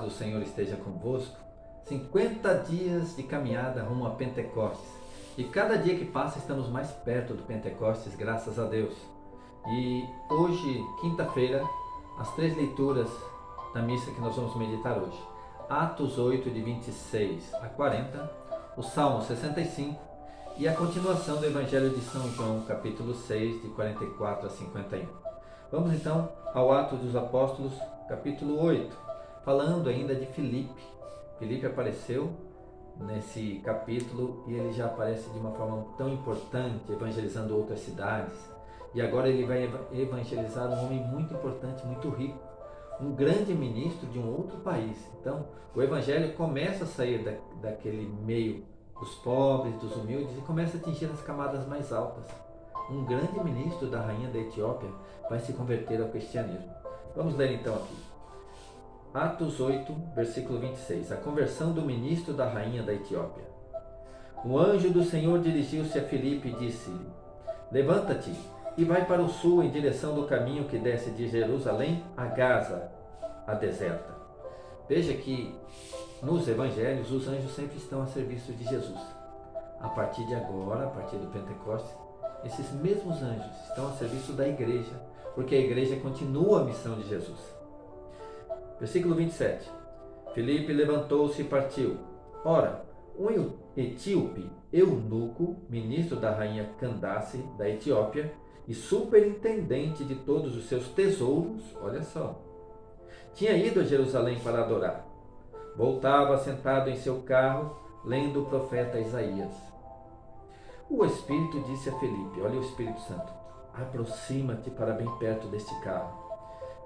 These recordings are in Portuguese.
do Senhor esteja convosco. 50 dias de caminhada rumo a Pentecostes. E cada dia que passa estamos mais perto do Pentecostes, graças a Deus. E hoje, quinta-feira, as 3 leituras da missa que nós vamos meditar hoje. Atos 8, de 26 a 40, o Salmo 65 e a continuação do Evangelho de São João, capítulo 6, de 44 a 51. Vamos então ao Atos dos Apóstolos, capítulo 8, falando ainda de Filipe. Filipe apareceu nesse capítulo e ele já aparece de uma forma tão importante, evangelizando outras cidades. E agora ele vai evangelizar um homem muito importante, muito rico, um grande ministro de um outro país. Então, o evangelho começa a sair daquele meio dos pobres, dos humildes, e começa a atingir as camadas mais altas. Um grande ministro da rainha da Etiópia vai se converter ao cristianismo. Vamos ler então aqui. Atos 8, versículo 26. A conversão do ministro da rainha da Etiópia. O anjo do Senhor dirigiu-se a Filipe e disse-lhe: Levanta-te e vai para o sul em direção do caminho que desce de Jerusalém a Gaza, a deserta. Veja que nos evangelhos os anjos sempre estão a serviço de Jesus. A partir de agora, a partir do Pentecostes, esses mesmos anjos estão a serviço da igreja, porque a igreja continua a missão de Jesus. Versículo 27. Filipe levantou-se e partiu. Ora, um etíope, eunuco, ministro da rainha Candace da Etiópia e superintendente de todos os seus tesouros, olha só, tinha ido a Jerusalém para adorar. Voltava sentado em seu carro, lendo o profeta Isaías. O Espírito disse a Filipe, olha o Espírito Santo, aproxima-te para bem perto deste carro.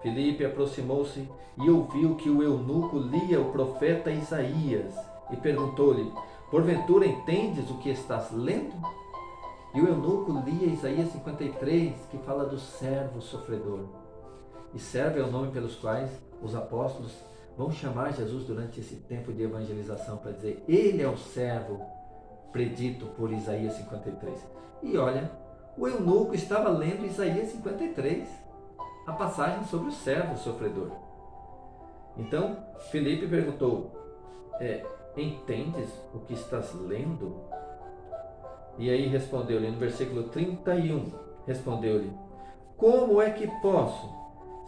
Filipe aproximou-se e ouviu que o eunuco lia o profeta Isaías e perguntou-lhe: porventura entendes o que estás lendo? E o eunuco lia Isaías 53, que fala do servo sofredor. E servo é o nome pelos quais os apóstolos vão chamar Jesus durante esse tempo de evangelização, para dizer: ele é o servo predito por Isaías 53. E olha, o eunuco estava lendo Isaías 53, a passagem sobre o servo sofredor. Então, Filipe perguntou: entendes o que estás lendo? E aí respondeu-lhe, no versículo 31, respondeu-lhe: como é que posso,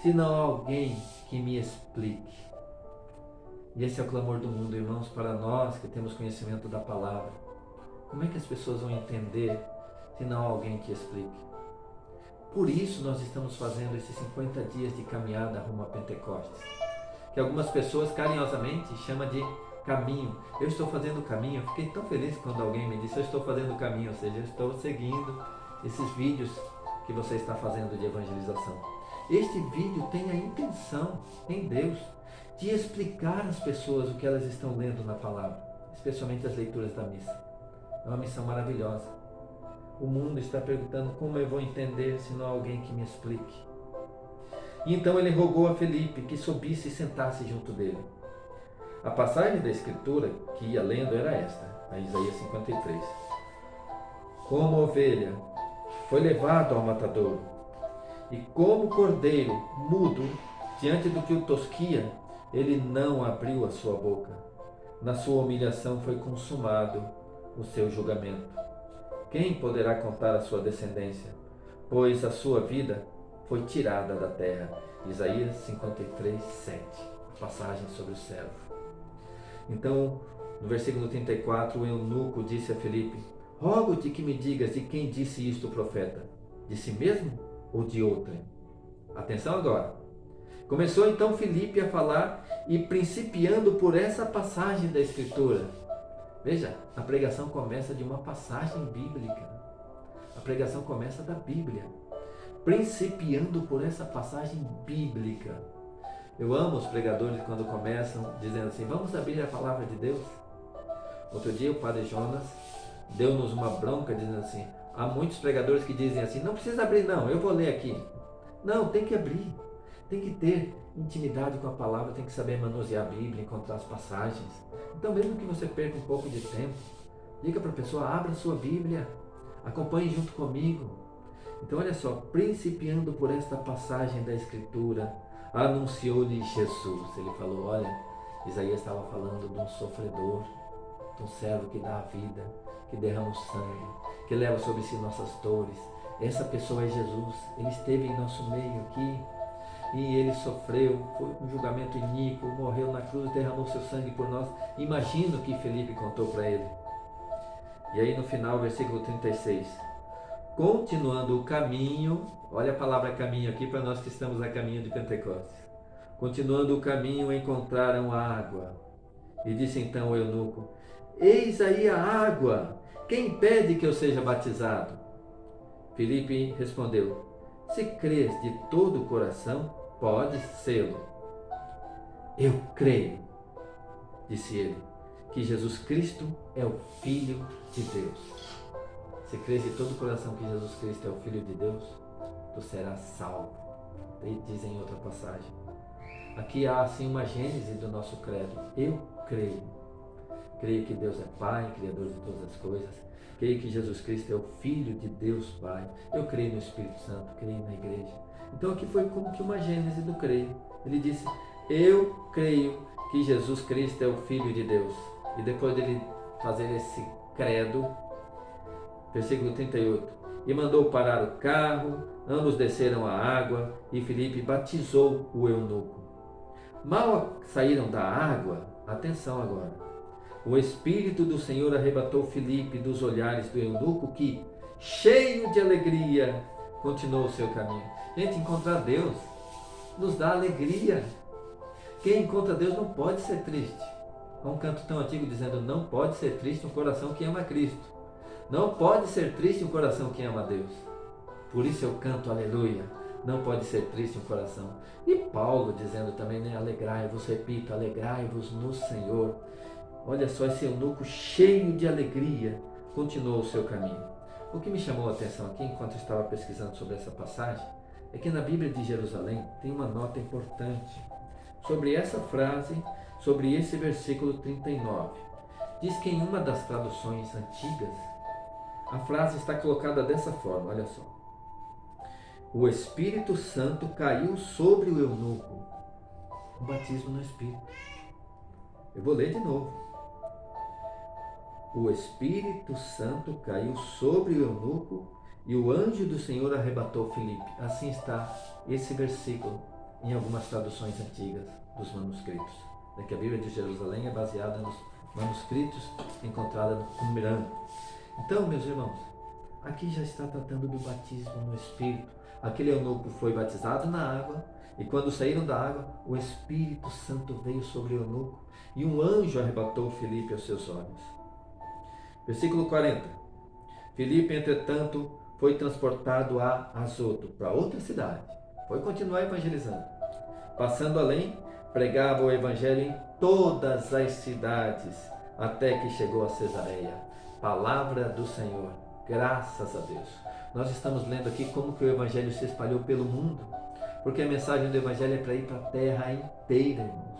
se não há alguém que me explique? E esse é o clamor do mundo, irmãos, para nós que temos conhecimento da palavra. Como é que as pessoas vão entender se não há alguém que explique? Por isso nós estamos fazendo esses 50 dias de caminhada rumo a Pentecostes, que algumas pessoas carinhosamente chamam de caminho. Eu estou fazendo o caminho. Eu fiquei tão feliz quando alguém me disse: eu estou fazendo o caminho, ou seja, eu estou seguindo esses vídeos que você está fazendo de evangelização. Este vídeo tem a intenção, em Deus, de explicar às pessoas o que elas estão lendo na palavra, especialmente as leituras da missa. É uma missão maravilhosa. O mundo está perguntando: como eu vou entender se não há alguém que me explique? E então ele rogou a Filipe que subisse e sentasse junto dele. A passagem da Escritura que ia lendo era esta, a Isaías 53. Como ovelha foi levado ao matadouro, e como cordeiro mudo diante do que o tosquia, ele não abriu a sua boca. Na sua humilhação foi consumado o seu julgamento. Quem poderá contar a sua descendência? Pois a sua vida foi tirada da terra. Isaías 53, 7. A passagem sobre o servo. Então, no versículo 34, o eunuco disse a Filipe: rogo-te que me digas de quem disse isto o profeta. De si mesmo ou de outrem? Atenção agora. Começou então Filipe a falar e principiando por essa passagem da Escritura. Veja, a pregação começa de uma passagem bíblica. A pregação começa da Bíblia, principiando por essa passagem bíblica. Eu amo os pregadores quando começam dizendo assim: vamos abrir a palavra de Deus. Outro dia o padre Jonas deu-nos uma bronca dizendo assim: há muitos pregadores que dizem assim: não precisa abrir não, eu vou ler aqui. Não, tem que abrir. Tem que ter intimidade com a palavra, tem que saber manusear a Bíblia, encontrar as passagens. Então, mesmo que você perca um pouco de tempo, diga para a pessoa: abra a sua Bíblia, acompanhe junto comigo. Então, olha só, principiando por esta passagem da Escritura, anunciou-lhe Jesus. Ele falou: olha, Isaías estava falando de um sofredor, de um servo que dá a vida, que derrama o sangue, que leva sobre si nossas dores. Essa pessoa é Jesus. Ele esteve em nosso meio aqui e ele sofreu, foi um julgamento iníquo, morreu na cruz, derramou seu sangue por nós. Imagina o que Filipe contou para ele. E aí no final, versículo 36. Continuando o caminho, olha a palavra caminho aqui para nós que estamos a caminho de Pentecostes. Continuando o caminho, encontraram água. E disse então o eunuco: eis aí a água, quem impede que eu seja batizado? Filipe respondeu: se crês de todo o coração, podes sê-lo. Eu creio, disse ele, que Jesus Cristo é o Filho de Deus. Se crês de todo o coração que Jesus Cristo é o Filho de Deus, tu serás salvo. Diz em outra passagem. Aqui há assim uma gênese do nosso credo. Eu creio. Creio que Deus é Pai, Criador de todas as coisas. Creio que Jesus Cristo é o Filho de Deus Pai. Eu creio no Espírito Santo, creio na igreja. Então aqui foi como que uma gênese do creio. Ele disse: eu creio que Jesus Cristo é o Filho de Deus. E depois dele fazer esse credo, versículo 38, e mandou parar o carro, ambos desceram a água e Filipe batizou o eunuco. Mal saíram da água, atenção agora, o Espírito do Senhor arrebatou Filipe dos olhares do eunuco que, cheio de alegria, continuou o seu caminho. Gente, encontrar Deus nos dá alegria. Quem encontra Deus não pode ser triste. Há um canto tão antigo dizendo: não pode ser triste um coração que ama Cristo. Não pode ser triste um coração que ama Deus. Por isso eu canto aleluia. Não pode ser triste um coração. E Paulo dizendo também, né? Alegrai-vos, repito, alegrai-vos no Senhor. Olha só, esse eunuco cheio de alegria continuou o seu caminho. O que me chamou a atenção aqui, enquanto eu estava pesquisando sobre essa passagem, é que na Bíblia de Jerusalém tem uma nota importante sobre essa frase, sobre esse versículo 39. Diz que em uma das traduções antigas, a frase está colocada dessa forma, olha só. O Espírito Santo caiu sobre o eunuco. O batismo no Espírito. Eu vou ler de novo. O Espírito Santo caiu sobre o eunuco e o anjo do Senhor arrebatou Filipe. Assim está esse versículo em algumas traduções antigas dos manuscritos. É que a Bíblia de Jerusalém é baseada nos manuscritos encontrados no Qumran. Então, meus irmãos, aqui já está tratando do batismo no Espírito. Aquele eunuco foi batizado na água e quando saíram da água, o Espírito Santo veio sobre o eunuco e um anjo arrebatou Filipe aos seus olhos. Versículo 40. Filipe, entretanto, foi transportado a Azoto, para outra cidade. Foi continuar evangelizando. Passando além, pregava o evangelho em todas as cidades, até que chegou a Cesareia. Palavra do Senhor, graças a Deus. Nós estamos lendo aqui como que o evangelho se espalhou pelo mundo, porque a mensagem do evangelho é para ir para a terra inteira, irmãos,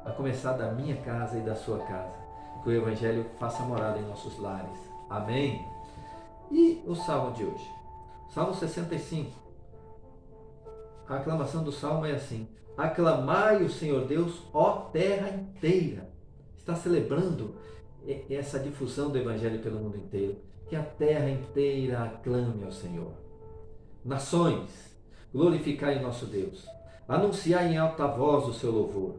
a começar da minha casa e da sua casa, que o evangelho faça morada em nossos lares. Amém? E o salmo de hoje? Salmo 65. A aclamação do salmo é assim: aclamai o Senhor Deus, ó terra inteira. Está celebrando essa difusão do evangelho pelo mundo inteiro. Que a terra inteira aclame ao Senhor. Nações, glorificai o nosso Deus. Anunciai em alta voz o seu louvor.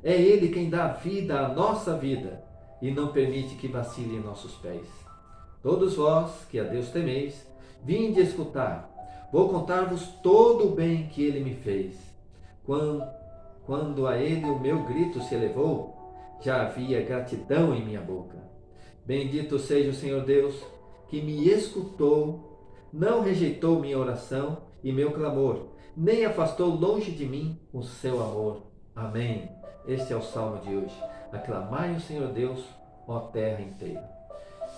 É Ele quem dá vida à nossa vida e não permite que vacile em nossos pés. Todos vós que a Deus temeis, vinde escutar. Vou contar-vos todo o bem que Ele me fez. Quando a Ele o meu grito se elevou, já havia gratidão em minha boca. Bendito seja o Senhor Deus, que me escutou, não rejeitou minha oração e meu clamor, nem afastou longe de mim o seu amor. Amém. Este é o salmo de hoje. Aclamai o Senhor Deus, ó terra inteira.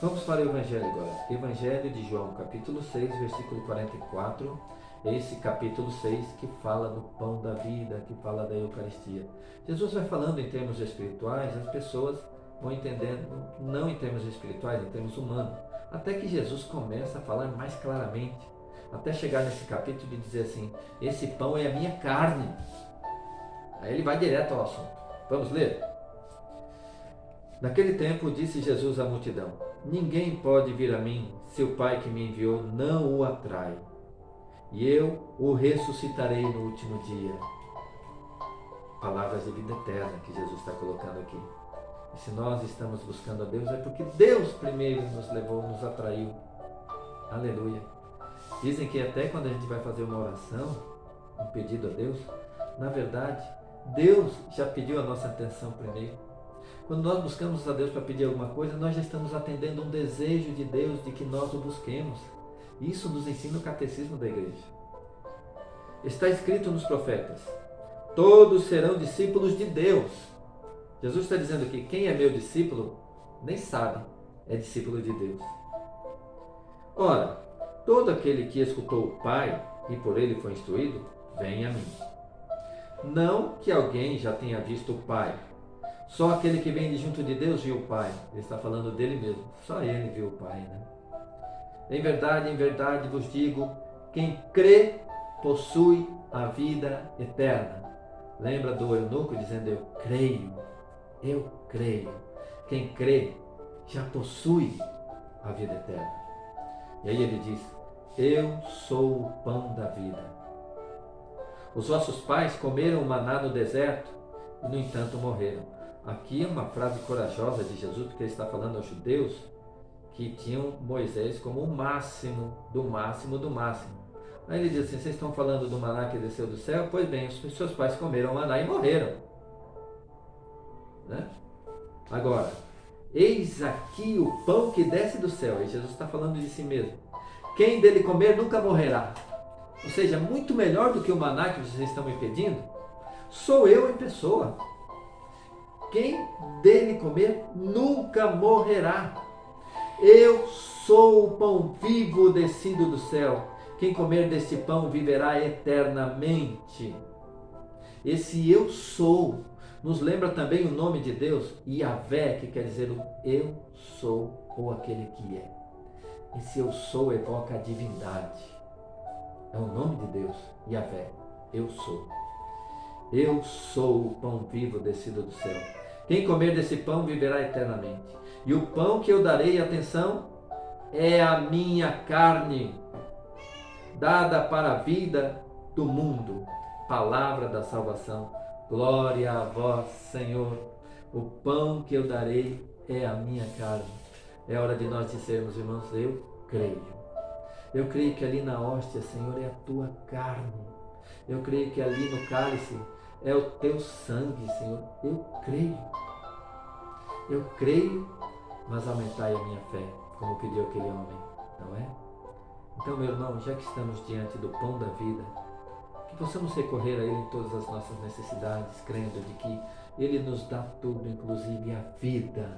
Vamos para o Evangelho agora. Evangelho de João, capítulo 6, versículo 44. Esse capítulo 6 que fala do pão da vida, que fala da Eucaristia. Jesus vai falando em termos espirituais, as pessoas vão entendendo, não em termos espirituais, em termos humanos. Até que Jesus começa a falar mais claramente, até chegar nesse capítulo e dizer assim: esse pão é a minha carne. Aí ele vai direto ao assunto. Vamos ler? Naquele tempo disse Jesus à multidão: ninguém pode vir a mim se o Pai que me enviou não o atrai, e eu o ressuscitarei no último dia. Palavras de vida eterna que Jesus está colocando aqui. E se nós estamos buscando a Deus, é porque Deus primeiro nos levou, nos atraiu. Aleluia. Dizem que até quando a gente vai fazer uma oração, um pedido a Deus, na verdade, Deus já pediu a nossa atenção primeiro. Quando nós buscamos a Deus para pedir alguma coisa, nós já estamos atendendo um desejo de Deus de que nós o busquemos. Isso nos ensina o catecismo da igreja. Está escrito nos profetas: todos serão discípulos de Deus. Jesus está dizendo que quem é meu discípulo, nem sabe, é discípulo de Deus. Ora, todo aquele que escutou o Pai e por ele foi instruído, vem a mim. Não que alguém já tenha visto o Pai. Só aquele que vem de junto de Deus viu o Pai. Ele está falando dele mesmo. Só ele viu o Pai, né? Em verdade vos digo, quem crê possui a vida eterna. Lembra do eunuco dizendo: eu creio, eu creio. Quem crê já possui a vida eterna. E aí ele diz: eu sou o pão da vida. Os vossos pais comeram o maná no deserto e, no entanto, morreram. Aqui é uma frase corajosa de Jesus, porque ele está falando aos judeus que tinham Moisés como o máximo do máximo do máximo. Aí ele diz assim: vocês estão falando do maná que desceu do céu? Pois bem, os seus pais comeram o maná e morreram. Né? Agora, eis aqui o pão que desce do céu. E Jesus está falando de si mesmo. Quem dele comer nunca morrerá. Ou seja, muito melhor do que o maná que vocês estão me pedindo, sou eu em pessoa. Quem dele comer nunca morrerá. Eu sou o pão vivo descido do céu. Quem comer desse pão viverá eternamente. Esse eu sou nos lembra também o nome de Deus, Yahvé, que quer dizer o eu sou ou aquele que é. Esse eu sou evoca a divindade. É o nome de Deus, Yahvé, eu sou. Eu sou o pão vivo descido do céu. Quem comer desse pão viverá eternamente. E o pão que eu darei, atenção, é a minha carne, dada para a vida do mundo. Palavra da salvação. Glória a vós, Senhor. O pão que eu darei é a minha carne. É hora de nós dizermos, irmãos, eu creio. Eu creio que ali na hóstia, Senhor, é a tua carne. Eu creio que ali no cálice é o teu sangue, Senhor. Eu creio. Eu creio, mas aumentai a minha fé, como pediu aquele homem, não é? Então, meu irmão, já que estamos diante do pão da vida, que possamos recorrer a Ele em todas as nossas necessidades, crendo de que Ele nos dá tudo, inclusive a vida,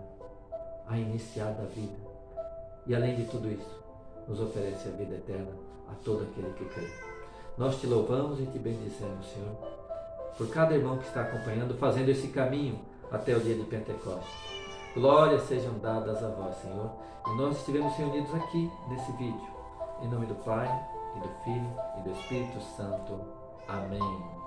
a iniciar da vida. E além de tudo isso, nos oferece a vida eterna a todo aquele que crê. Nós te louvamos e te bendizemos, Senhor, por cada irmão que está acompanhando, fazendo esse caminho até o dia de Pentecostes. Glórias sejam dadas a vós, Senhor. E nós estivemos reunidos aqui nesse vídeo. Em nome do Pai, e do Filho, e do Espírito Santo. Amém.